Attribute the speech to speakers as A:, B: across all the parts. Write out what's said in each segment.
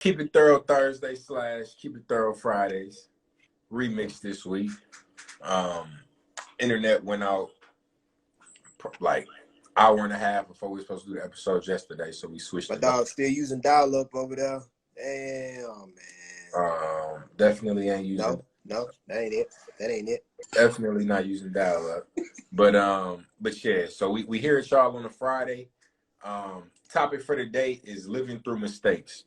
A: Keep It Thorough Thursday / Keep It Thorough Fridays. Remix this week. Um, internet went out like hour and a half before we were supposed to do the episode yesterday, so we switched
B: My
A: it up.
B: dog still using dial-up over there. Damn, man.
A: Definitely ain't using.
B: No, that ain't it. That ain't it.
A: Definitely not using dial-up. But yeah. So we hear it, y'all, on a Friday. Topic for today is living through mistakes.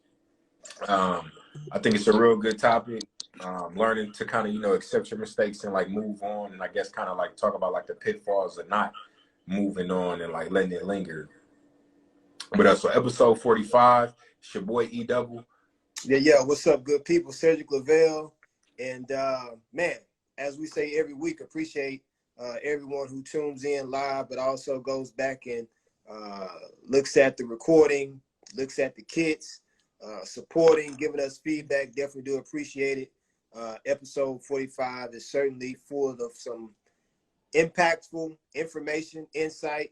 A: I think it's a real good topic. Learning to kind of, accept your mistakes and like move on, and I guess kind of like talk about like the pitfalls of not moving on and like letting it linger. But so episode 45, it's your boy E Double.
B: Yeah. What's up, good people? Cedric Lavelle. And man, as we say every week, appreciate everyone who tunes in live, but also goes back and looks at the recording, looks at the kits, supporting, giving us feedback. Definitely do appreciate it. Episode 45 is certainly full of some impactful information, insight.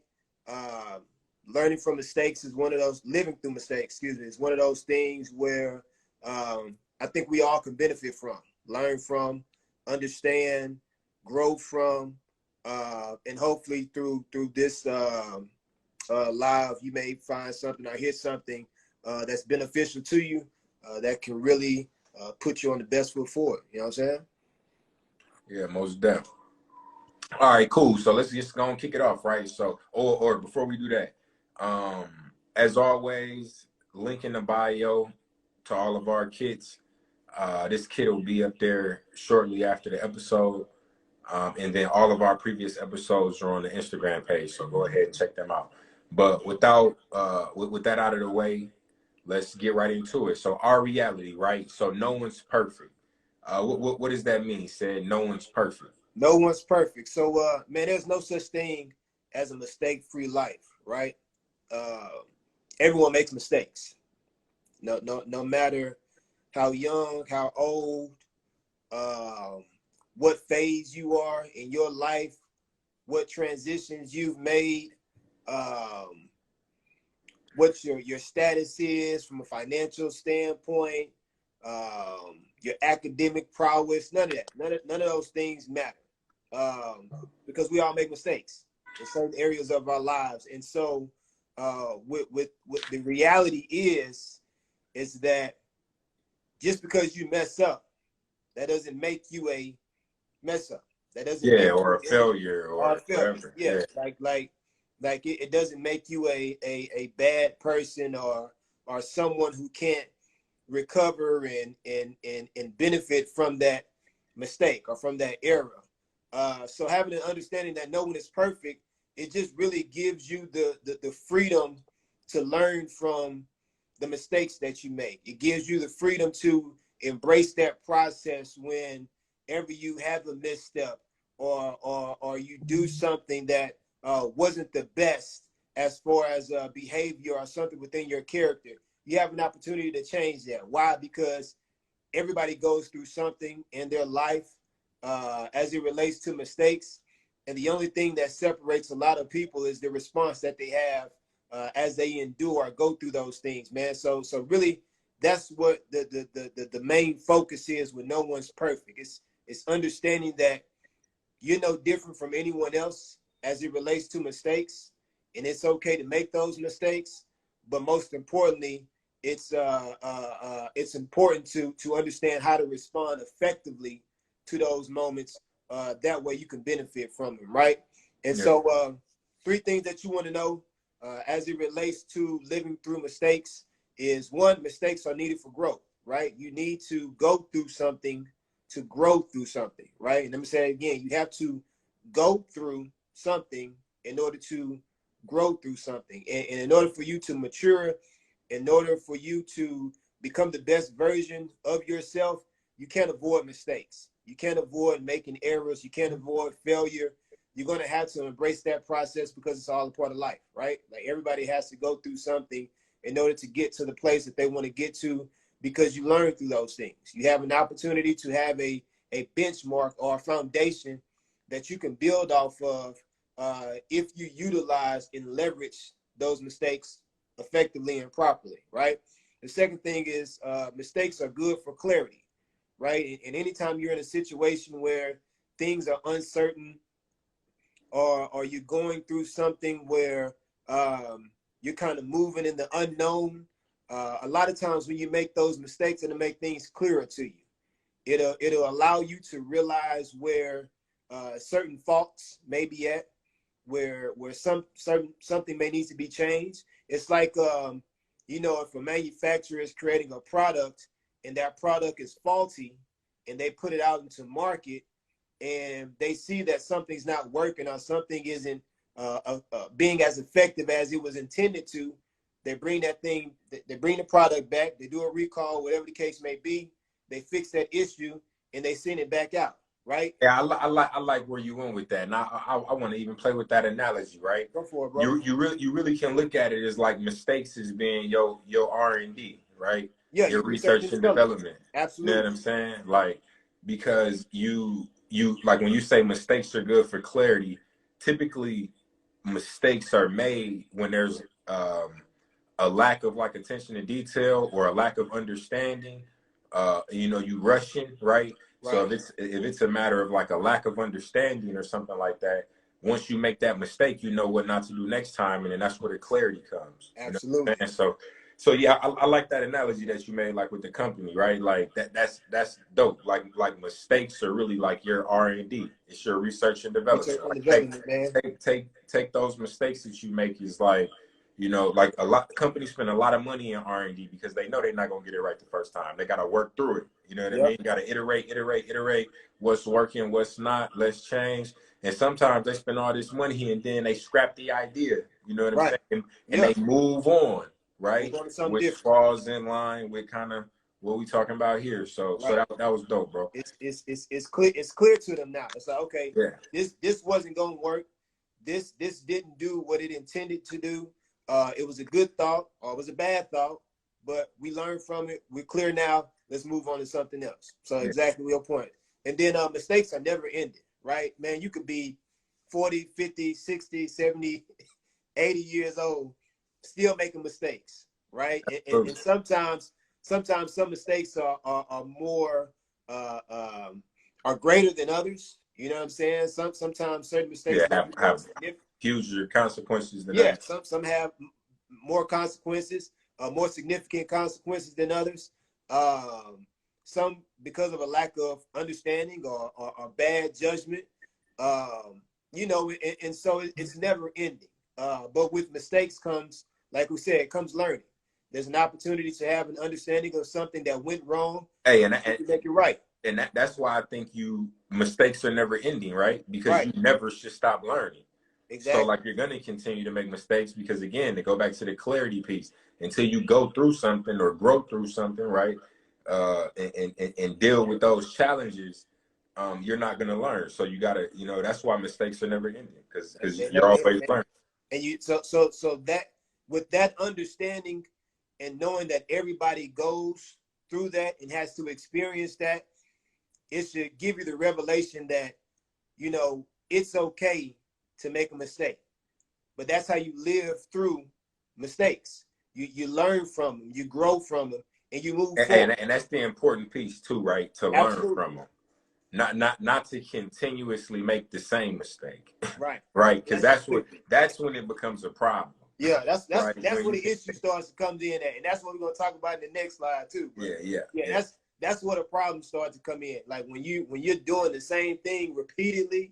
B: Learning from mistakes is one of those, living through mistakes, is one of those things where I think we all can benefit from, learn from, understand, grow from, and hopefully through this live, you may find something or hear something that's beneficial to you, that can really put you on the best foot forward. You know what I'm saying?
A: Yeah, most definitely. All right, cool. So let's just go and kick it off, right? So, or before we do that, as always, link in the bio to all of our kits. This kit will be up there shortly after the episode. And then all of our previous episodes are on the Instagram page, so go ahead and check them out. But with that out of the way, let's get right into it. So our reality, right? So no one's perfect. What does that mean? Said no one's perfect.
B: No one's perfect. So man, there's no such thing as a mistake-free life, right? Everyone makes mistakes. No matter how young, how old, what phase you are in your life, what transitions you've made, what your status is from a financial standpoint, your academic prowess, none of that. None of those things matter, because we all make mistakes in certain areas of our lives. And so with the reality is that just because you mess up, that doesn't make you a mess up. That doesn't make
A: or
B: you
A: a failure or
B: a failure.
A: whatever.
B: Yeah. Like it doesn't make you a bad person or someone who can't recover and benefit from that mistake or from that error. So having an understanding that no one is perfect, it just really gives you the freedom to learn from the mistakes that you make. It gives you the freedom to embrace that process whenever you have a misstep or you do something that wasn't the best as far as behavior or something within your character. You have an opportunity to change that. Why? Because everybody goes through something in their life as it relates to mistakes. And the only thing that separates a lot of people is the response that they have as they endure or go through those things, man. So really, that's what the main focus is with no one's perfect. It's understanding that you're no different from anyone else as it relates to mistakes. And it's okay to make those mistakes. But most importantly, it's important to understand how to respond effectively to those moments. That way you can benefit from them, right? And so 3 things that you want to know as it relates to living through mistakes is: 1, mistakes are needed for growth, right? You need to go through something to grow through something, right? And let me say it again: you have to go through something in order to grow through something. And in order for you to mature, in order for you to become the best version of yourself, you can't avoid mistakes. You can't avoid making errors. You can't avoid failure. You're going to have to embrace that process because it's all a part of life, right? Like everybody has to go through something in order to get to the place that they want to get to, because you learn through those things. You have an opportunity to have a benchmark or a foundation that you can build off of if you utilize and leverage those mistakes effectively and properly, right? The second thing is mistakes are good for clarity, right? And anytime you're in a situation where things are uncertain, or you're going through something where you're kind of moving in the unknown, a lot of times when you make those mistakes, it'll make things clearer to you. It'll allow you to realize where certain faults may be at, where something may need to be changed. It's like if a manufacturer is creating a product and that product is faulty, and they put it out into market, and they see that something's not working or something isn't being as effective as it was intended to, they bring the product back, they do a recall, whatever the case may be, they fix that issue, and they send it back out, right?
A: Yeah, I like where you went with that, and I want to even play with that analogy, right?
B: Go for it, bro.
A: You really can look at it as like mistakes as being your R&D, right?
B: Yeah,
A: Your
B: your research
A: research
B: and
A: and
B: development.
A: development. You know what
B: Absolutely.
A: I'm saying? Like, because you like when you say mistakes are good for clarity, typically mistakes are made when there's a lack of like attention to detail or a lack of understanding. You rushing, right? So
B: Right.
A: if it's a matter of like a lack of understanding or something like that, once you make that mistake, you know what not to do next time, and then that's where the clarity comes. You know what I'm
B: Absolutely.
A: saying? So yeah, I like that analogy that you made, like with the company, right? Like that's dope. Like mistakes are really like your R&D. It's your research and development.
B: Research and
A: Like take
B: development, man.
A: take those mistakes that you make is like, like a lot companies spend a lot of money in R&D because they know they're not gonna get it right the first time. They gotta work through it. You know what I
B: Yep.
A: mean? You gotta iterate what's working, what's not, let's change. And sometimes they spend all this money and then they scrap the idea. You know what I'm
B: Right.
A: saying? And
B: Yeah.
A: they move on,
B: Move
A: right?
B: on to something
A: Which
B: different.
A: falls in line with kind of what we talking about here. So
B: Right.
A: that was dope, bro.
B: It's clear to them now. It's like, okay,
A: Yeah.
B: this wasn't gonna work. This didn't do what it intended to do. It was a good thought or it was a bad thought, but we learned from it. We're clear now. Let's move on to something else. So
A: Yeah.
B: exactly your point. And then mistakes are never ending, right? Man, you could be 40, 50, 60, 70, 80 years old, still making mistakes, right? And sometimes some mistakes are more are greater than others. You know what I'm saying? Sometimes certain mistakes
A: Yeah,
B: may be more
A: have
B: significant.
A: huger consequences than
B: Yeah,
A: others.
B: some have more consequences, more significant consequences than others. Um, some because of a lack of understanding or bad judgment. And so it's never ending. But with mistakes comes, like we said, comes learning. There's an opportunity to have an understanding of something that went wrong,
A: Hey,
B: and you make it right.
A: and that's why I think mistakes are never ending, right? Because
B: Right.
A: you never should stop learning. So
B: Exactly.
A: like you're gonna continue to make mistakes because again, to go back to the clarity piece, until you go through something or grow through something, right? And deal with those challenges, you're not gonna learn. So you gotta, that's why mistakes are never ending because
B: They
A: you're
B: never end,
A: always
B: man.
A: learning.
B: And so that with that understanding and knowing that everybody goes through that and has to experience that, it should give you the revelation that it's okay to make a mistake, but that's how you live through mistakes. You learn from them, you grow from them, and you move forward.
A: And that's the important piece too, right? To learn
B: Absolutely.
A: from them, not to continuously make the same mistake,
B: Right.
A: right? Because
B: That's true.
A: that's when it becomes a problem,
B: Yeah, that's that's
A: right?
B: that's
A: When
B: where
A: you
B: the issue starts to come in at, and that's what we're gonna talk about in the next slide too, bro. Yeah,
A: yeah.
B: that's where the problems start to come in. Like when you're doing the same thing repeatedly,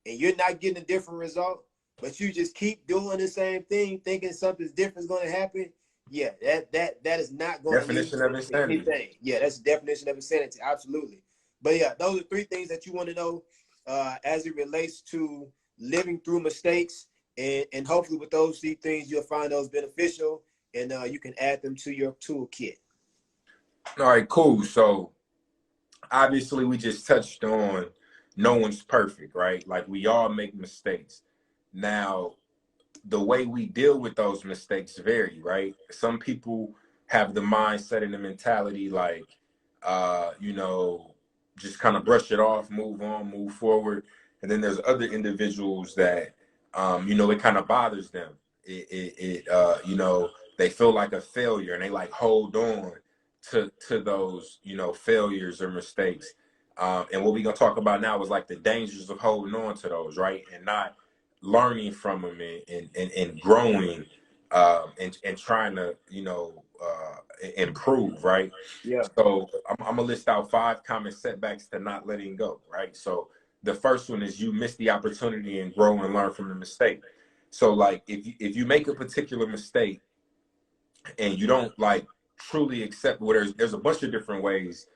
B: and you're not getting a different result, but you just keep doing the same thing, thinking something different is going to happen. Yeah, that is not going to lead
A: Definition of
B: to
A: insanity.
B: anything. Yeah, that's the definition of insanity. Absolutely. But yeah, those are three things that you want to know as it relates to living through mistakes, and hopefully with those three things you'll find those beneficial, and you can add them to your toolkit.
A: All right, cool. So obviously we just touched on no one's perfect, right? Like we all make mistakes. Now, the way we deal with those mistakes vary, right? Some people have the mindset and the mentality like, just kind of brush it off, move on, move forward. And then there's other individuals that, it kind of bothers them. they feel like a failure, and they like hold on to those, you know, failures or mistakes. And what we're gonna talk about now is like the dangers of holding on to those, right? And not learning from them and growing, and trying to, you know, improve, right?
B: Yeah.
A: So I'm gonna list out 5 common setbacks to not letting go, right? So the first one is you miss the opportunity and grow and learn from the mistake. So like if you make a particular mistake and you don't like truly accept, well, there's a bunch of different ways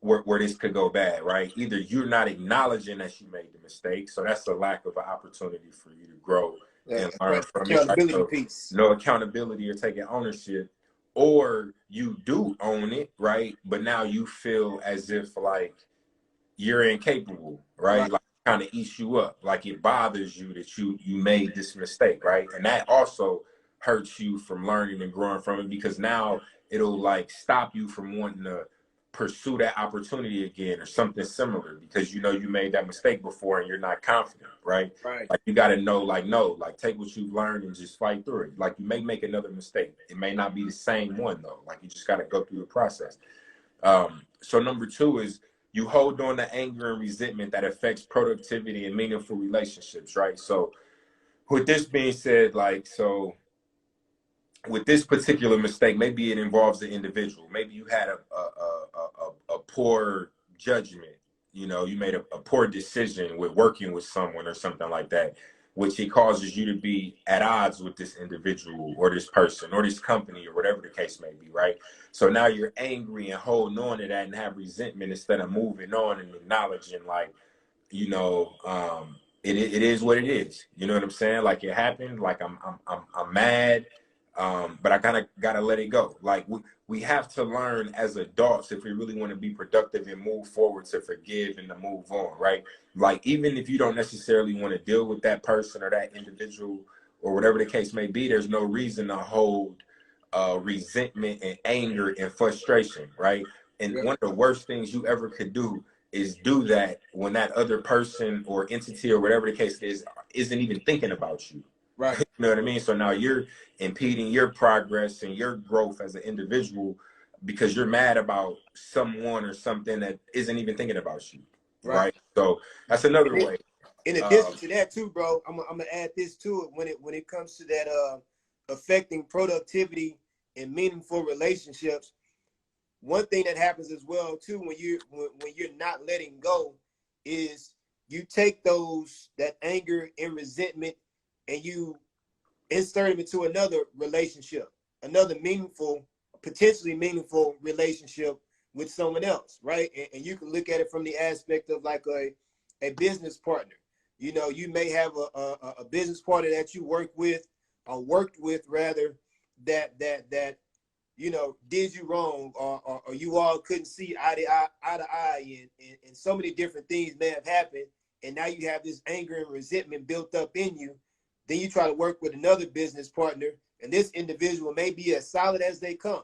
A: where this could go bad, right? Either you're not acknowledging that you made the mistake, so that's a lack of an opportunity for you to grow and learn from it. Right?
B: Accountability
A: So
B: piece.
A: no accountability or taking ownership, or you do own it, right? But now you feel as if like you're incapable,
B: Right.
A: right? Like kind of eats you up, like it bothers you that you made this mistake, right? And that also hurts you from learning and growing from it, because now it'll like stop you from wanting to pursue that opportunity again or something similar, because you know you made that mistake before and you're not confident, right?
B: Right.
A: Like you got to know, like, no, like take what you've learned and just fight through it. Like you may make another mistake, it may not be the same one though, like you just got to go through the process. So number 2 is you hold on to anger and resentment that affects productivity and meaningful relationships, right? So with this being said, like, so with this particular mistake, maybe it involves the individual. Maybe you had a poor judgment. You know, you made a poor decision with working with someone or something like that, which it causes you to be at odds with this individual or this person or this company or whatever the case may be, right? So now you're angry and holding on to that and have resentment instead of moving on and acknowledging, like, you know, it is what it is. You know what I'm saying? Like it happened. Like I'm mad, but I kind of gotta let it go. Like we have to learn as adults, if we really want to be productive and move forward, to forgive and to move on, right? Like even if you don't necessarily want to deal with that person or that individual or whatever the case may be, there's no reason to hold resentment and anger and frustration, right? And
B: Yeah.
A: one of the worst things you ever could do is do that when that other person or entity or whatever the case is isn't even thinking about you.
B: Right.
A: You know what I mean? So now you're impeding your progress and your growth as an individual because you're mad about someone or something that isn't even thinking about you,
B: Right.
A: right? So that's another way.
B: In addition to that too, bro, I'm gonna add this to it when it comes to that affecting productivity and meaningful relationships. One thing that happens as well too when you're not letting go is you take that anger and resentment and you insert them into another relationship, another potentially meaningful relationship with someone else, right? And you can look at it from the aspect of like a business partner. You know, you may have a business partner that you work with or worked with rather that you know did you wrong, or you all couldn't see eye to eye, and so many different things may have happened, and now you have this anger and resentment built up in you. Then you try to work with another business partner, and this individual may be as solid as they come,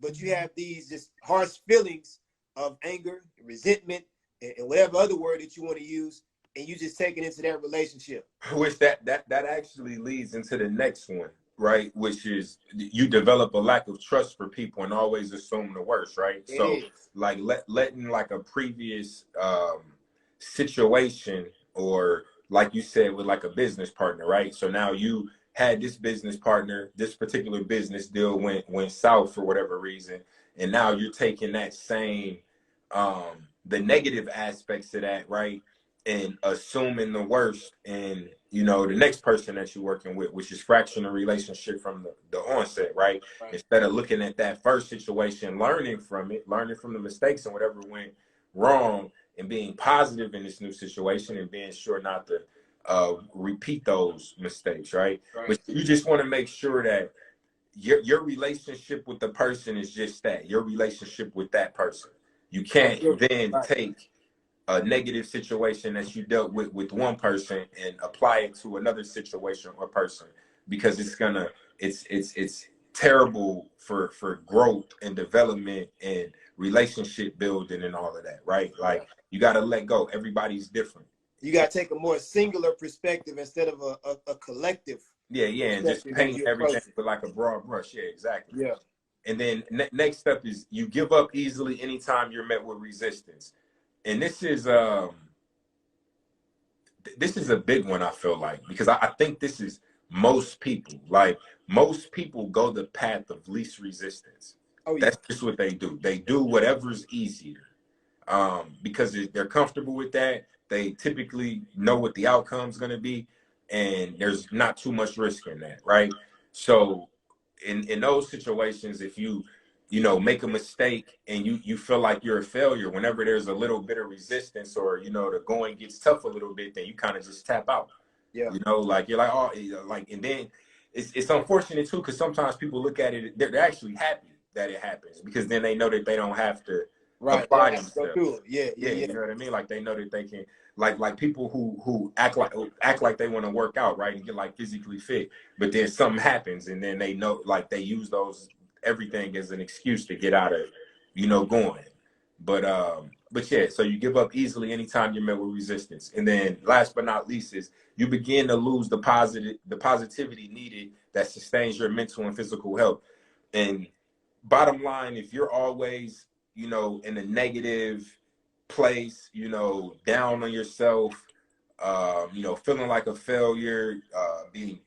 B: but you have these just harsh feelings of anger, resentment, and whatever other word that you want to use, and you just take it into that relationship.
A: Which that actually leads into the next one, right? Which is you develop a lack of trust for people and always assume the worst, right?
B: It
A: So
B: is.
A: like letting like a previous situation, or like you said with like a business partner, right? So now you had this business partner, this particular business deal went south for whatever reason, and now you're taking that same the negative aspects of that, right? And assuming the worst in, you know, the next person that you're working with, which is fracturing the relationship from the onset, right?
B: Right.
A: Instead of looking at that first situation, learning from it, learning from the mistakes and whatever went wrong, and being positive in this new situation and being sure not to repeat those mistakes, right?
B: Right.
A: But you just want to make sure that your relationship with the person is just that, your relationship with that person. You can't then
B: Right.
A: take a negative situation that you dealt with one person and apply it to another situation or person, because it's terrible for growth and development and relationship building and all of that, right?
B: Yeah.
A: Like you got to let go. Everybody's different.
B: You got to take a more singular perspective instead of a collective
A: yeah, and just
B: perspective as
A: painting
B: you
A: everything
B: approach it.
A: with like a broad brush. Yeah, exactly.
B: Yeah.
A: And then next up is you give up easily anytime you're met with resistance. And this is a big one, I feel like, because I think this is most people. Like most people go the path of least resistance.
B: Oh yeah.
A: That's just what they do. They do whatever's easier. Because they're comfortable with that. They typically know what the outcome's going to be, and there's not too much risk in that, right? So, in those situations, if make a mistake and you feel like you're a failure, whenever there's a little bit of resistance or the going gets tough a little bit, then you kind of just tap out.
B: Yeah.
A: Like you're like, oh, like, and then it's unfortunate too because sometimes people look at it, they're actually happy that it happens because then they know that they don't have to
B: Right. They
A: apply
B: don't have to go
A: themselves.
B: through it. Yeah.
A: Yeah,
B: Yeah. Yeah.
A: you know what I mean. Like they know that they can, like people who act like they want to work out, right, and get like physically fit, but then something happens, and then they know, like they use those everything as an excuse to get out of, going. But yeah, so you give up easily anytime you're met with resistance, and then last but not least is you begin to lose the positivity needed that sustains your mental and physical health. And bottom line, if you're always, in a negative place, down on yourself, feeling like a failure, being,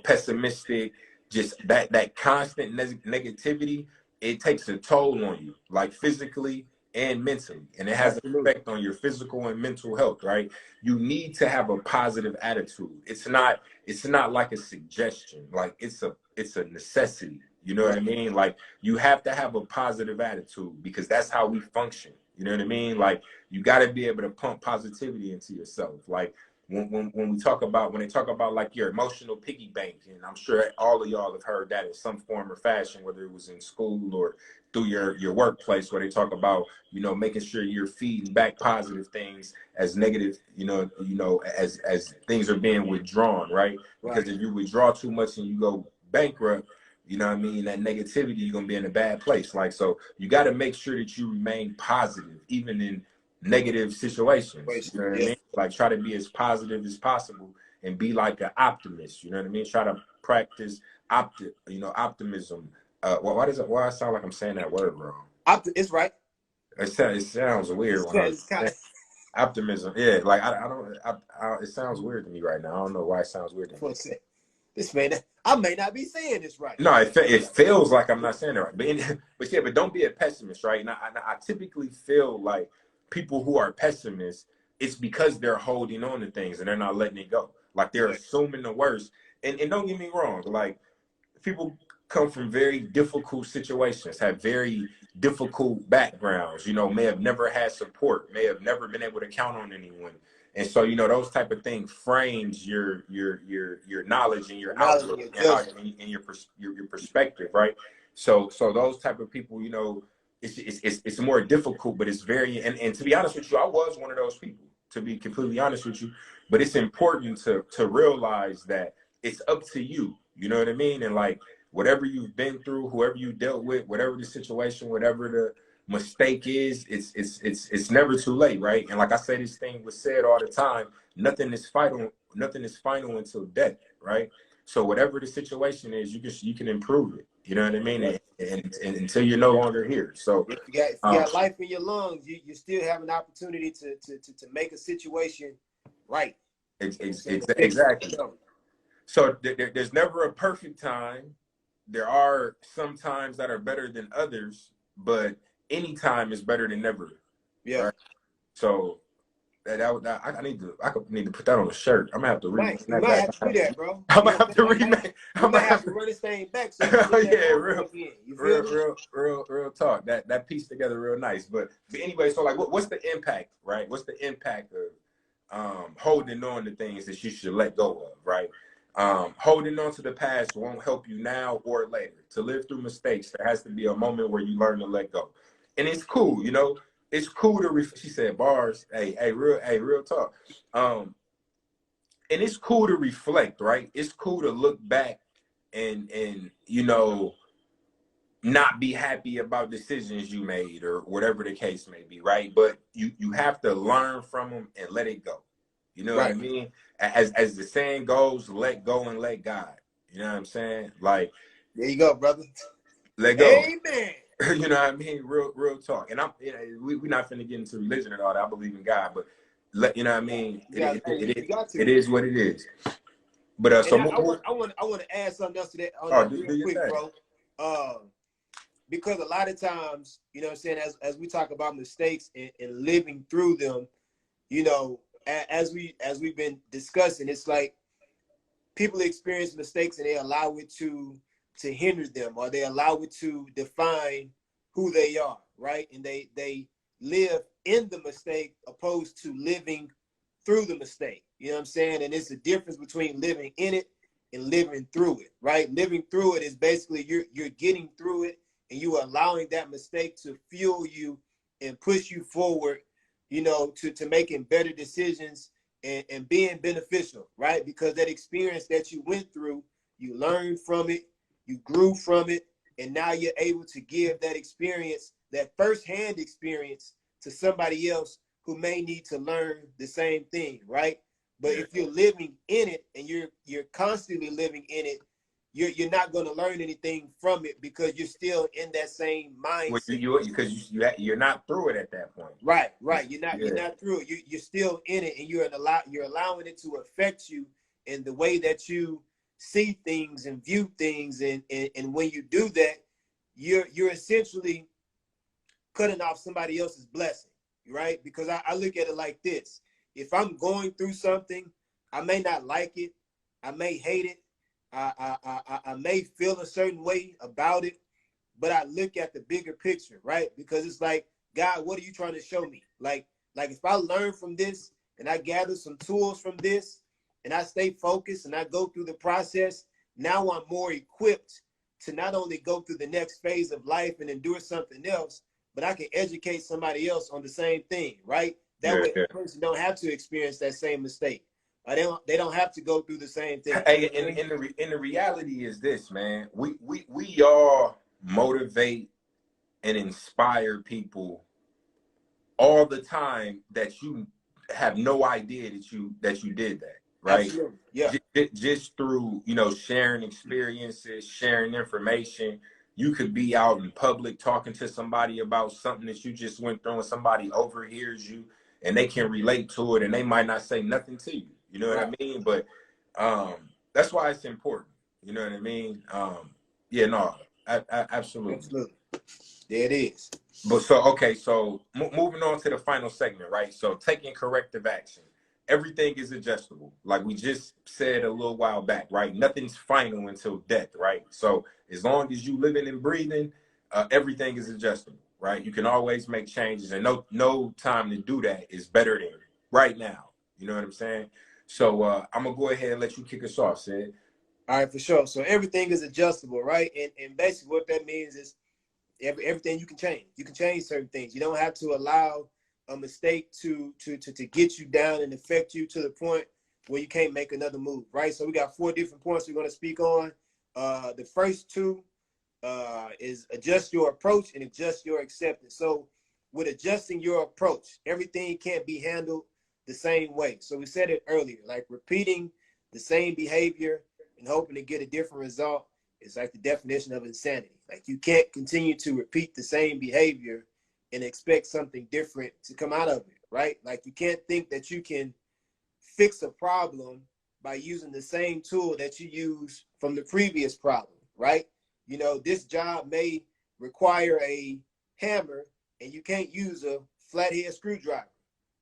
A: pessimistic, just that constant negativity, it takes a toll on you, like physically and mentally, and it has an
B: Absolutely.
A: effect on your physical and mental health, right? You need to have a positive attitude. It's not like a suggestion, like it's a necessity. You know what I
B: Right.
A: mean? Like you have to have a positive attitude because that's how we function. You know what I mean? Like you got to be able to pump positivity into yourself. Like when they talk about like your emotional piggy bank, and I'm sure all of y'all have heard that in some form or fashion, whether it was in school or through your workplace, where they talk about making sure you're feeding back positive things as negative, as things are being withdrawn, right?
B: Right.
A: Because if you withdraw too much and you go bankrupt, you know what I mean, that negativity, you're gonna be in a bad place. Like, so you got to make sure that you remain positive even in negative situations. You know what I
B: Yeah.
A: mean? Like try to be as positive as possible and be like an optimist. You know what I mean? Try to practice optimism. Why I sound like I'm saying that word wrong?
B: It's right.
A: It sounds weird when I'm
B: It's kind
A: saying
B: of.
A: optimism. Yeah, like I don't. It sounds weird to me right now. I don't know why it sounds weird to me.
B: This man, I may not be saying this right.
A: No, it feels like I'm not saying it right, but don't be a pessimist, right? And I typically feel like people who are pessimists, it's because they're holding on to things and they're not letting it go. Like they're
B: Yeah.
A: assuming the worst. And don't get me wrong, like people come from very difficult situations, have very difficult backgrounds, may have never had support, may have never been able to count on anyone. And so, those type of things frames your knowledge and your
B: Knowledge and
A: outlook
B: your
A: and how
B: judgment.
A: and your perspective, right? So those type of people, it's more difficult, but it's very and to be honest with you, I was one of those people, to be completely honest with you. But it's important to realize that it's up to you. You know what I mean? And like whatever you've been through, whoever you dealt with, whatever the situation, whatever the mistake is, it's never too late, right? And like I say, this thing was said all the time: nothing is final until death, right? So whatever the situation is, you can improve it. You know what I mean?
B: Yeah.
A: And until you're no longer here. So
B: If you got life in your lungs, you still have an opportunity to make a situation right.
A: exactly. So there's never a perfect time. There are some times that are better than others, but any time is better than never.
B: Yeah.
A: Right. So I need to put that on a shirt. I'm gonna have to
B: You might have to do that, bro.
A: I'm
B: You
A: gonna
B: know
A: have to
B: what I'm saying?
A: remake.
B: We might have to run this thing back so you can get that
A: Yeah,
B: logo again. You feel me?
A: real talk. That pieced together real nice. But anyway, so like, what's the impact, right? What's the impact of holding on to things that you should let go of, right? Holding on to the past won't help you now or later. To live through mistakes, there has to be a moment where you learn to let go, and it's cool, It's cool to. She said bars. Real talk. And it's cool to reflect, right? It's cool to look back and not be happy about decisions you made or whatever the case may be, right? But you have to learn from them and let it go. You know what I
B: Right.
A: mean? As the saying goes, let go and let God. You know what I'm saying? Like,
B: There you go, brother.
A: let go.
B: Amen.
A: You know what I mean? Real talk. And we're not finna get into religion and all that. I believe in God, but you know what I mean?
B: You got to.
A: It is what it is. But
B: And
A: so
B: I want to add something else to that on
A: oh,
B: that
A: do
B: real
A: your
B: quick,
A: thing.
B: bro. Because a lot of times, you know what I'm saying, as we talk about mistakes and living through them, you know, as we've been discussing, it's like people experience mistakes and they allow it to hinder them, or they allow it to define who they are, right? And they live in the mistake opposed to living through the mistake. You know what I'm saying? And it's a difference between living in it and living through it, right? Living through it is basically you're getting through it and you are allowing that mistake to fuel you and push you forward, you know, to making better decisions and being beneficial, right? Because that experience that you went through, you learned from it, you grew from it, and now you're able to give that experience, that firsthand experience, to somebody else who may need to learn the same thing, right? But
A: Yeah.
B: if you're living in it and you're constantly living in it, you're not going to learn anything from it because you're still in that same
A: Well,
B: mindset.
A: because you're not through it at that point.
B: Right. You're not
A: Yeah.
B: through it. You're still in it, and you're allowing it to affect you in the way that you see things and view things, and when you do that, you're essentially cutting off somebody else's blessing, right? Because I look at it like this: if I'm going through something, I may not like it, I may hate it, I may feel a certain way about it, but I look at the bigger picture, right? Because it's like, God, what are you trying to show me? Like if I learn from this and I gather some tools from this and I stay focused and I go through the process, now I'm more equipped to not only go through the next phase of life and endure something else, but I can educate somebody else on the same thing, right? That
A: Yeah.
B: way
A: Yeah.
B: that person don't have to experience that same mistake. They don't have to go through the same thing.
A: Hey, and the reality is this, man. We all motivate and inspire people all the time that you have no idea that you did that, right?
B: Absolutely. Yeah.
A: Just through, you know, sharing experiences, sharing information. You could be out in public talking to somebody about something that you just went through, and somebody overhears you and they can relate to it, and they might not say nothing to you. You know what I
B: Right.
A: mean? But that's why it's important. You know what I mean? Yeah, no, absolutely.
B: Absolutely. There it is.
A: But so okay, so moving on to the final segment, right? So taking corrective action. Everything is adjustable, like we just said a little while back, right? Nothing's final until death, right? So as long as you living and breathing, everything is adjustable, right? You can always make changes, and no time to do that is better than right now. You know what I'm saying? So I'm gonna go ahead and let you kick us off, Sid.
B: All right, for sure. So everything is adjustable, right? And basically what that means is everything you can change. You can change certain things. You don't have to allow a mistake to get you down and affect you to the point where you can't make another move, right? So we got 4 different points we're going to speak on. The first 2 is adjust your approach and adjust your acceptance. So with adjusting your approach, everything can't be handled the same way. So we said it earlier, like repeating the same behavior and hoping to get a different result is like the definition of insanity. Like you can't continue to repeat the same behavior and expect something different to come out of it, right? Like you can't think that you can fix a problem by using the same tool that you use from the previous problem, right? You know, this job may require a hammer and you can't use a flathead screwdriver,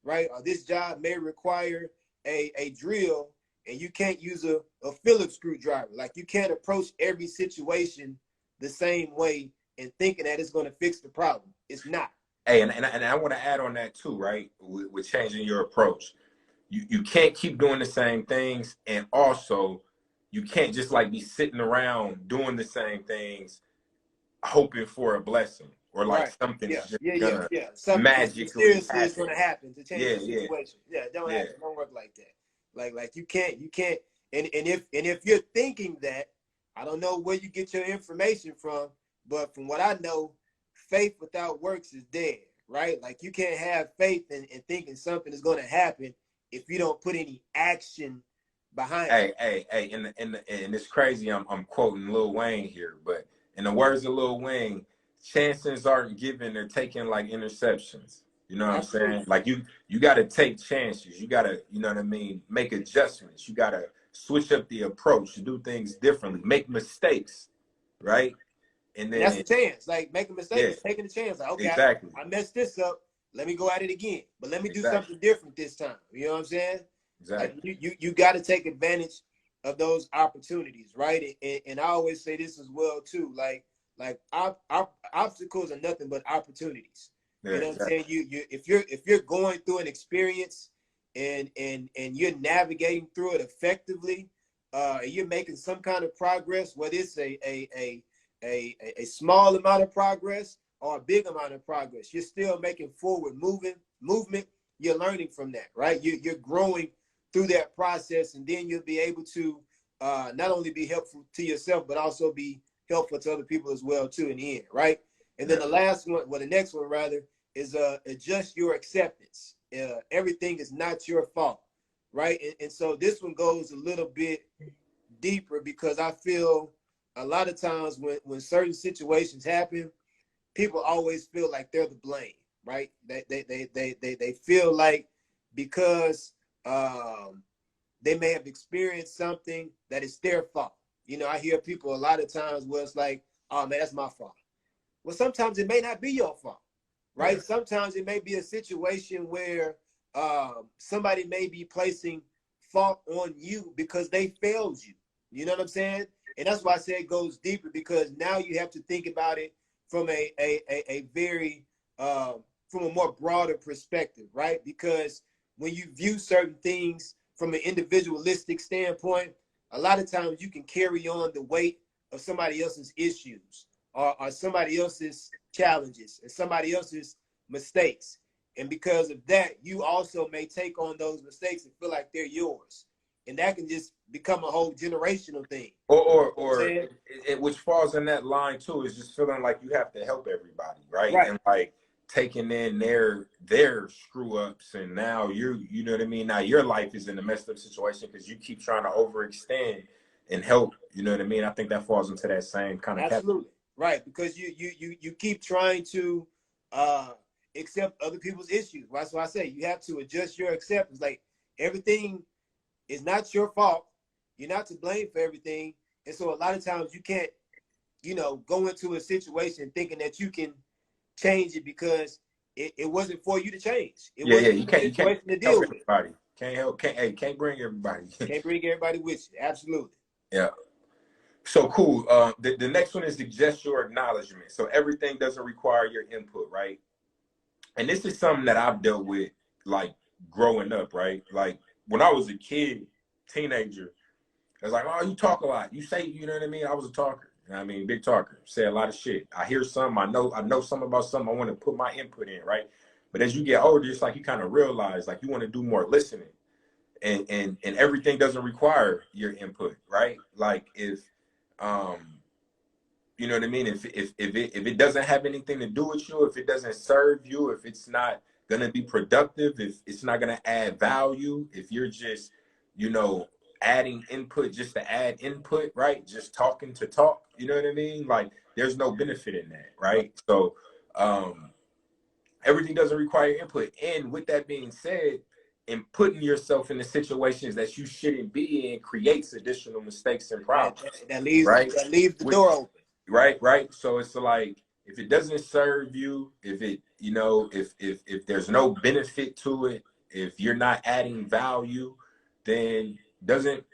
B: right? Or this job may require a drill and you can't use a Phillips screwdriver. Like you can't approach every situation the same way and thinking that it's going to fix the problem. It's not.
A: Hey, and I want to add on that too, right? With changing your approach. You can't keep doing the same things, and also you can't just like be sitting around doing the same things hoping for a blessing or like
B: Right.
A: something's
B: Yeah.
A: just
B: Yeah. Yeah.
A: gonna
B: Yeah. Something
A: magically
B: mysteriously is going
A: happen.
B: to happen to change
A: Yeah,
B: the
A: yeah,
B: situation. Yeah. It don't
A: yeah.
B: happen. Don't work like that. Like you can't. And if you're thinking that, I don't know where you get your information from, but from what I know, faith without works is dead. Right. Like you can't have faith and thinking something is going to happen if you don't put any action behind it.
A: Hey, and it's crazy. I'm quoting Lil Wayne here, but in the words of Lil Wayne, chances aren't given; they're taken like interceptions. You know what I'm
B: Absolutely.
A: saying? Like you got to take chances. You got to, you know what I mean, make adjustments. You got to switch up the approach, do things differently, make mistakes, right? And
B: And that's
A: then
B: a chance. Like making a mistake
A: yeah,
B: is taking a chance. Like, okay,
A: exactly,
B: I messed this up. Let me go at it again. But let me do
A: exactly,
B: something different this time. You know what I'm saying? Like
A: exactly.
B: you got to take advantage of those opportunities, right? And I always say this as well too. Like obstacles are nothing but opportunities.
A: Yeah,
B: You know what I'm saying?
A: exactly.
B: If you're going through an experience and you're navigating through it effectively, and you're making some kind of progress, whether it's a small amount of progress or a big amount of progress, you're still making forward movement. You're learning from that, right? You're growing through that process, and then you'll be able to not only be helpful to yourself, but also be helpful to other people as well too in the end, right? And then
A: Yeah.
B: the last one, well, the next one rather, is adjust your acceptance. Everything is not your fault, right? And so this one goes a little bit deeper because I feel a lot of times when certain situations happen, people always feel like they're the blame, right? They feel like because they may have experienced something that is their fault. You know, I hear people a lot of times where it's like, oh man, that's my fault. Well, sometimes it may not be your fault,
A: Yeah.
B: right? Sometimes it may be a situation where somebody may be placing fault on you because they failed you. You know what I'm saying? And that's why I say it goes deeper, because now you have to think about it from a very from a more broader perspective, right? Because when you view certain things from an individualistic standpoint, a lot of times you can carry on the weight of somebody else's issues or somebody else's challenges and somebody else's mistakes. And because of that, you also may take on those mistakes and feel like they're yours. And that can just become a whole generational thing. You know what I'm
A: Or
B: saying?
A: which falls in that line too is just feeling like you have to help everybody, right?
B: Right.
A: And like taking in their screw ups, and now you know what I mean. Now your life is in a messed up situation because you keep trying to overextend and help. You know what I mean? I think that falls into that same kind of category.
B: Absolutely. Right. Because you keep trying to uh accept other people's issues. That's why I say you have to adjust your acceptance. Like everything is not your fault. You're not to blame for everything. And so a lot of times you can't, go into a situation thinking that you can change it because it wasn't for you to change. It
A: Yeah,
B: wasn't
A: you
B: your
A: can't
B: situation to
A: help
B: deal with.
A: everybody. Can't bring everybody.
B: Can't bring everybody with you. Absolutely.
A: Yeah. So cool. The next one is the gesture acknowledgement. So everything doesn't require your input, right? And this is something that I've dealt with like growing up, right? Like when I was a kid, teenager, it's like, oh, you talk a lot. You say, you know what I mean? I was a talker. You know what I mean, big talker. Say a lot of shit. I hear something, I know something about something, I want to put my input in, right? But as you get older, it's like you kind of realize like you want to do more listening. And everything doesn't require your input, right? Like if um you know what I mean? If it doesn't have anything to do with you, if it doesn't serve you, if it's not gonna be productive, if it's not gonna add value, if you're just, you know, adding input just to add input, right? Just talking to talk, you know what I mean? Like there's no benefit in that,
B: Right.
A: right? So everything doesn't require input. And with that being said, in putting yourself in the situations that you shouldn't be in creates additional mistakes and
B: That,
A: problems,
B: that, that leaves
A: right?
B: that leaves the
A: Which
B: door open.
A: right. So it's like if it doesn't serve you, if it, you know, if there's no benefit to it, if you're not adding value, then doesn't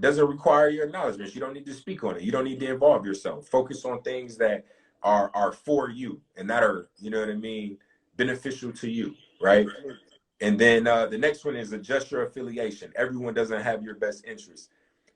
A: require your acknowledgement. You don't need to speak on it. You don't need to involve yourself. Focus on things that are for you and that are, you know what I mean, beneficial to you, right?
B: Absolutely.
A: And then the next one is adjust your affiliation. Everyone doesn't have your best interest.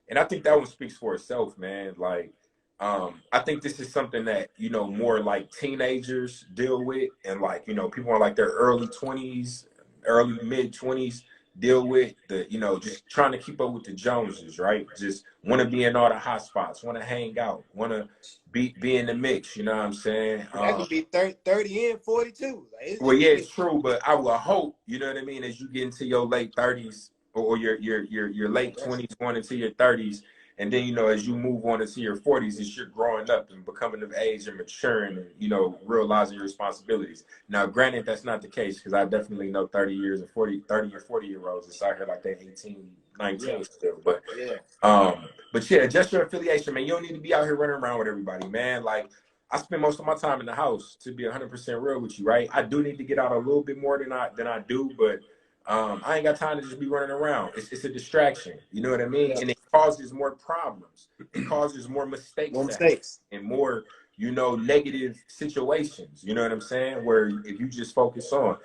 A: And I think that one speaks for itself, man. Like, I think this is something that, you know, more like teenagers deal with, and like, you know, people in like their early 20s, early mid 20s deal with the, you know, just trying to keep up with the Joneses, right? Just want to be in all the hot spots, want to hang out, want to be in the mix, you know what I'm saying?
B: That can be 30 and 42. Like
A: Well, yeah, it's true, but I would hope, you know what I mean, as you get into your late 30s, or your late 20s going into your 30s, and then, you know, as you move on into your 40s, it's you're growing up and becoming of age and maturing and, you know, realizing your responsibilities. Now, granted, that's not the case, because I definitely know 30 or 40-year-olds that's out here like they're 18, 19 still. But yeah, just your affiliation, man. You don't need to be out here running around with everybody, man. Like, I spend most of my time in the house, to be 100% real with you, right? I do need to get out a little bit more than I do, but I ain't got time to just be running around. It's a distraction. You know what I mean?
B: Yeah.
A: And it causes more problems. It causes more mistakes
B: More
A: to happen
B: mistakes.
A: and more, you know, negative situations. You know what I'm saying? Where if you just focus on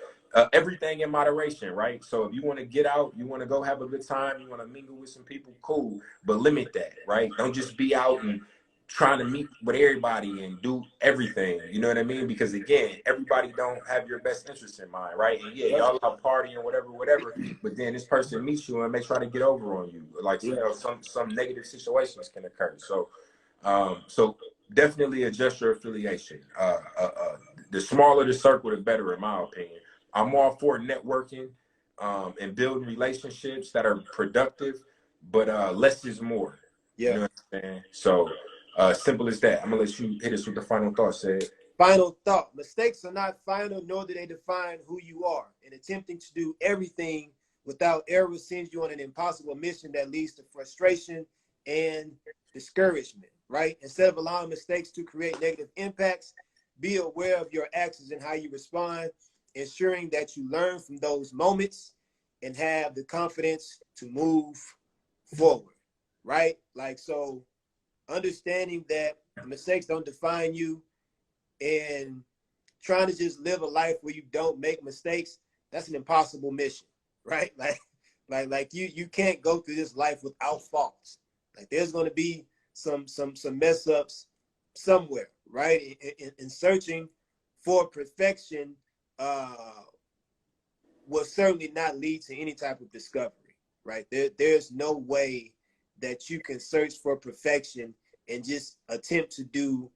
A: everything in moderation, right? So if you want to get out, you want to go have a good time, you want to mingle with some people, cool, but limit that, right? Don't just be out and trying to meet with everybody and do everything. You know what I mean? Because again, everybody don't have your best interest in mind, right? And yeah,
B: Yep.
A: y'all out partying, whatever. But then this person meets you and they try to get over on you. Like, you know, some negative situations can occur. So definitely adjust your affiliation. The smaller the circle, the better, in my opinion. I'm all for networking and building relationships that are productive, but less is more. You
B: Yeah.
A: know what I'm saying? So simple as that. I'm gonna let you hit us with the final thought, Sid.
B: Final thought. Mistakes are not final, nor do they define who you are. And attempting to do everything without error sends you on an impossible mission that leads to frustration and discouragement, right? Instead of allowing mistakes to create negative impacts, be aware of your actions and how you respond, ensuring that you learn from those moments and have the confidence to move forward, right? Like, so understanding that mistakes don't define you and trying to just live a life where you don't make mistakes, that's an impossible mission, right? Like you can't go through this life without faults. Like, there's going to be some mess ups somewhere, right? In searching for perfection will certainly not lead to any type of discovery, right? There's no way that you can search for perfection and just attempt to do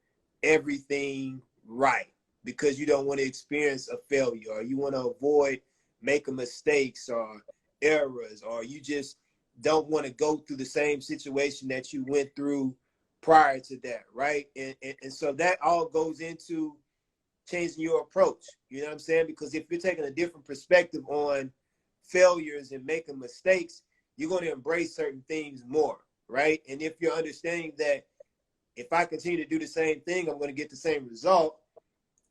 B: everything right because you don't want to experience a failure, or you want to avoid making mistakes or errors, or you just don't want to go through the same situation that you went through prior to that, right? And so that all goes into changing your approach. You know what I'm saying? Because if you're taking a different perspective on failures and making mistakes, you're going to embrace certain things more, right? And if you're understanding that if I continue to do the same thing, I'm going to get the same result,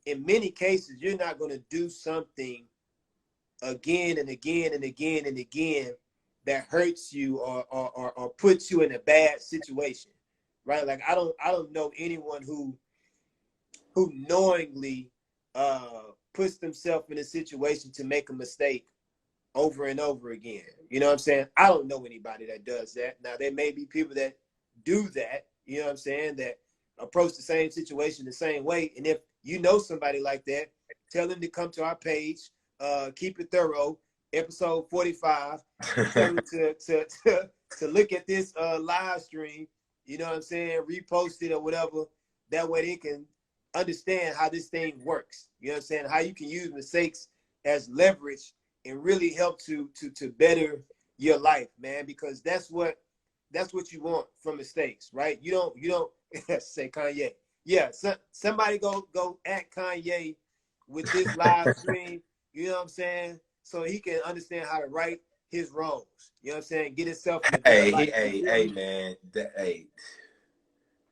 B: in many cases, you're not going to do something again and again and again and again that hurts you or puts you in a bad situation, right? Like, I don't know anyone who knowingly puts themselves in a situation to make a mistake over and over again. You know what I'm saying? I don't know anybody that does that. Now, there may be people that do that, you know what I'm saying, that approach the same situation the same way. And if you know somebody like that, tell them to come to our page, Keep It Thorough, episode 45. Tell them to look at this live stream, you know what I'm saying, repost it or whatever. That way they can understand how this thing works. You know what I'm saying? How you can use mistakes as leverage and really help to better your life, man, because that's what you want from mistakes, right? You don't say Kanye. Yeah, somebody go at Kanye with this live stream, you know what I'm saying? So he can understand how to right his wrongs. You know what I'm saying? Get himself in a better life.
A: Hey, man.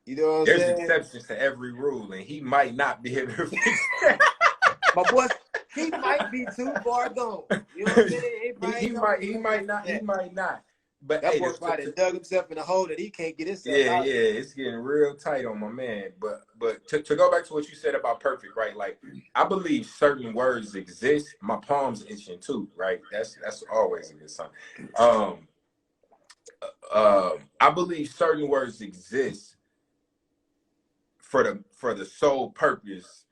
B: You know what I'm
A: There's
B: saying?
A: exceptions to every rule, and he might not be able to fix that.
B: My boy, he might be too far gone. You know what I'm saying?
A: He might not. But
B: That
A: hey,
B: boy probably dug himself in a hole that he can't get himself
A: yeah,
B: out of.
A: it's getting real tight on my man. But to go back to what you said about perfect, right? Like, I believe certain words exist. My palms itching too, right? That's always a good sign. Um, I believe certain words exist for the sole purpose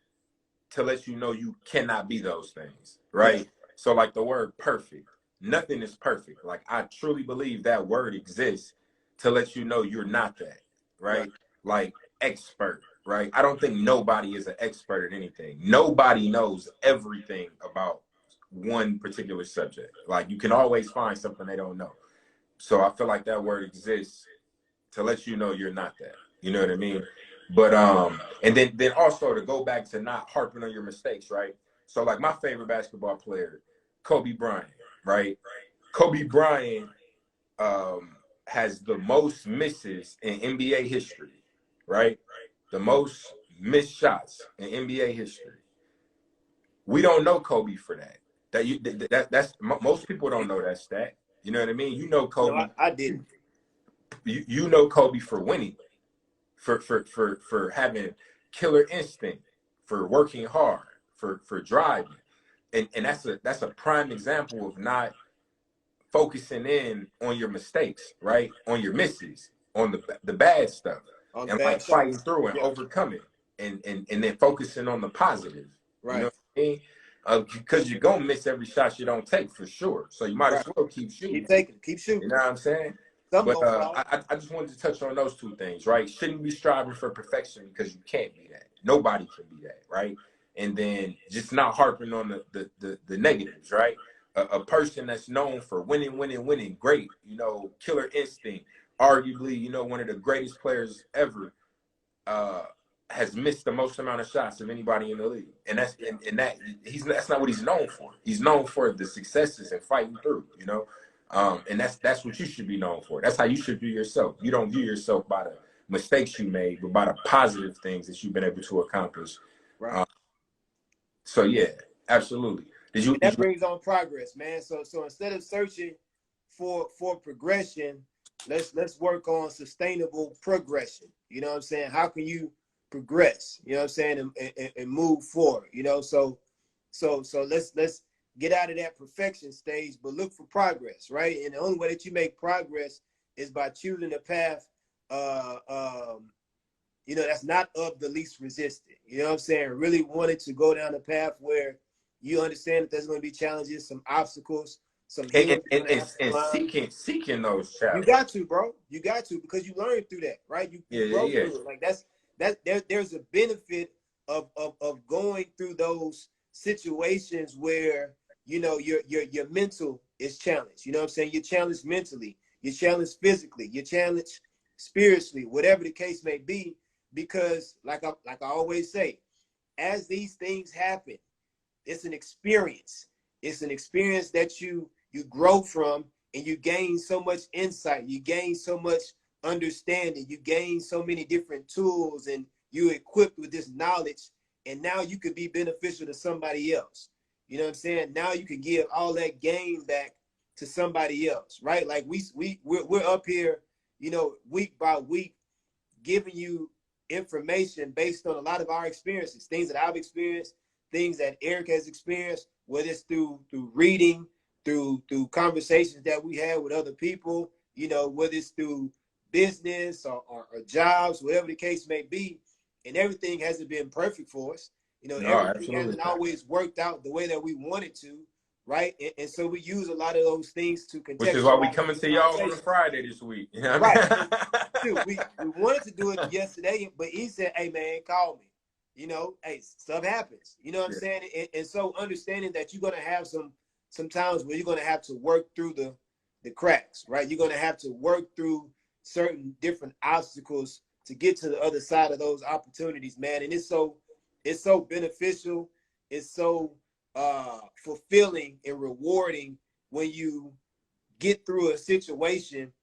A: to let you know you cannot be those things,
B: Yeah,
A: right? So like the word perfect, nothing is perfect. Like, I truly believe that word exists to let you know you're not that,
B: right.
A: right? Like expert, right? I don't think nobody is an expert at anything. Nobody knows everything about one particular subject. Like you can always find something they don't know. So I feel like that word exists to let you know you're not that. You know what I mean? But and then also to go back to not harping on your mistakes, right? So like my favorite basketball player, Kobe Bryant, right? Kobe Bryant has the most misses in NBA history, right? The most missed shots in NBA history. We don't know Kobe for that. That's most people don't know that stat. You know what I mean? You know
B: No,
A: Kobe.
B: I didn't.
A: You know Kobe for winning, for having killer instinct, for working hard, for driving, and that's a prime example of not focusing in on your mistakes, right? On your misses, on the bad stuff,
B: On
A: and
B: bad
A: like fighting
B: shots.
A: through and
B: Yeah.
A: overcoming, and then focusing on the positive. You know
B: Right.
A: what I mean? Because you're gonna miss every shot you don't take for sure. So you might as
B: Right.
A: well keep
B: Keep
A: shooting.
B: taking. Keep
A: You
B: shooting.
A: know what I'm saying?
B: Something
A: But
B: gonna fall.
A: I just wanted to touch on those two things, right? Shouldn't be striving for perfection because you can't be that. Nobody can be that, right? And then just not harping on the negatives, right? A person that's known for winning, winning, winning, great, you know, killer instinct, arguably, you know, one of the greatest players ever, uh, has missed the most amount of shots of anybody in the league, and that's not what he's known for. He's known for the successes and fighting through, you know, and that's what you should be known for. That's how you should view yourself. You don't view yourself by the mistakes you made, but by the positive things that you've been able to accomplish.
B: Right.
A: Um, so yeah, absolutely. Did you
B: And
A: did
B: that
A: you?
B: brings on progress, man. So instead of searching for progression, let's work on sustainable progression. You know what I'm saying? How can you progress? You know what I'm saying? And move forward. You know, so let's get out of that perfection stage, but look for progress, right? And the only way that you make progress is by choosing a path uh um that's not of the least resistant. You know what I'm saying? Really wanted to go down a path where you understand that there's going to be challenges, some obstacles, some
A: And,
B: hills you're
A: and,
B: going to
A: and,
B: have to
A: and
B: climb.
A: seeking those
B: You
A: challenges.
B: got to, bro. You got to, because you learn through that, right? You
A: Yeah,
B: grow
A: yeah, yeah.
B: through it. Like there's a benefit of going through those situations where your mental is challenged. You know what I'm saying? You're challenged mentally, you're challenged physically, you're challenged spiritually, whatever the case may be. Because like I always say, as these things happen, it's an experience. It's an experience that you grow from, and you gain so much insight. You gain so much understanding. You gain so many different tools, and you're equipped with this knowledge. And now you could be beneficial to somebody else. You know what I'm saying? Now you can give all that gain back to somebody else, right? Like we're up here, week by week, giving you information based on a lot of our experiences, things that I've experienced, things that Eric has experienced, whether it's through reading, through conversations that we had with other people, whether it's through business or jobs, whatever the case may be. And everything hasn't been perfect for us.
A: No,
B: Everything
A: absolutely
B: hasn't
A: not.
B: always worked out the way that we wanted to, right? And so we use a lot of those things to
A: Which is why we
B: contextualize
A: coming
B: the
A: to y'all on a
B: conversation.
A: Friday this week. You know what
B: Right.
A: I
B: And dude, we wanted to do it yesterday, but he said, "Hey man, call me." Hey, stuff happens. You know what I'm
A: mean?
B: saying? And so understanding that you're gonna have some times where you're gonna have to work through the cracks, right? You're gonna have to work through certain different obstacles to get to the other side of those opportunities, man. And it's so beneficial, it's so fulfilling and rewarding when you get through a situation,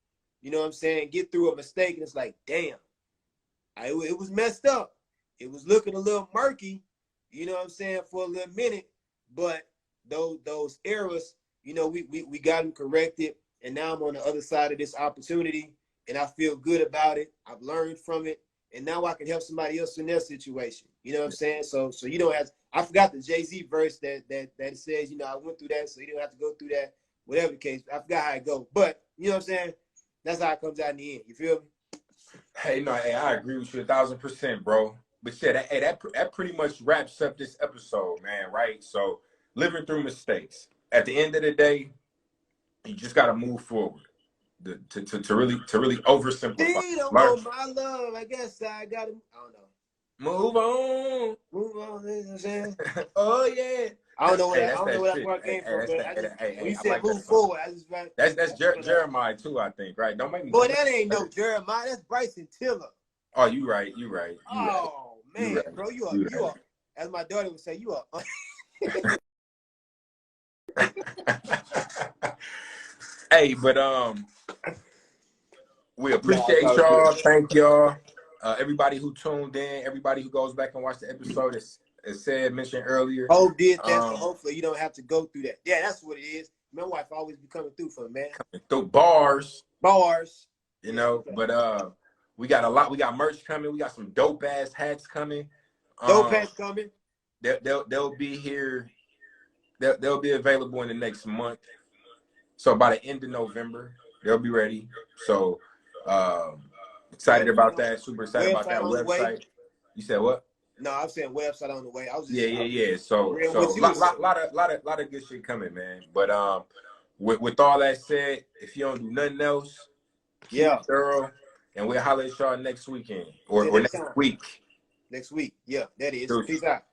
B: you know what I'm saying, get through a mistake, and it's like, damn, it was messed up. It was looking a little murky, you know what I'm saying, for a little minute, but those errors, we got them corrected, and now I'm on the other side of this opportunity, and I feel good about it. I've learned from it, and now I can help somebody else in their situation. You know what I'm saying? So you don't have to, I forgot the Jay-Z verse that says, I went through that, so you don't have to go through that, whatever the case. I forgot how it goes. But you know what I'm saying? That's how it comes out in the end. You feel me?
A: Hey, no, hey, I agree with you 1,000%, bro. But yeah, that pretty much wraps up this episode, man. Right? So living through mistakes. At the end of the day, you just got to move forward. To really oversimplify.
B: She don't
A: Learn.
B: want my love. I guess I got to, I don't know.
A: Move on.
B: Move on. You know what I'm saying?
A: Oh yeah.
B: I don't know where
A: Hey,
B: I
A: that's
B: don't know
A: that
B: where that
A: shit.
B: part
A: Hey,
B: came from, but I just when you
A: I
B: said
A: like that
B: move
A: song.
B: forward, I just
A: That's Jeremiah too, I think, right? Don't make me.
B: boy,
A: Don't make
B: that
A: me
B: ain't no Jeremiah. That's Bryson Tiller.
A: Oh, you right. You right. You right.
B: Oh
A: You
B: man,
A: right.
B: bro,
A: You
B: you are, as my daughter would say, you are.
A: right. Hey, but we
B: Nah, it's
A: appreciate
B: all good.
A: y'all. Thank y'all. Everybody who tuned in, everybody who goes back and watch the episode, as said, mentioned earlier.
B: Hope did that, so hopefully you don't have to go through that. Yeah, that's what it is. My wife always be coming through for me, man.
A: Through bars,
B: Bars.
A: you
B: Yeah,
A: know,
B: okay.
A: but we got a lot. We got merch coming. We got some dope ass hats coming.
B: Dope hats coming.
A: They'll be here. They'll be available in the next month. So by the end of November, they'll be ready. So excited about that. Super excited about that
B: Website on the way.
A: website. You said what?
B: No, I'm saying website on the way. I was
A: Yeah. So
B: agreeing with you.
A: lot of good shit coming, man. But with all that said, if you don't do nothing else, keep it thorough, and we'll holler at y'all next weekend or
B: Till next
A: next
B: time.
A: week.
B: Next week. Yeah, that is.
A: Deuces.
B: Peace out.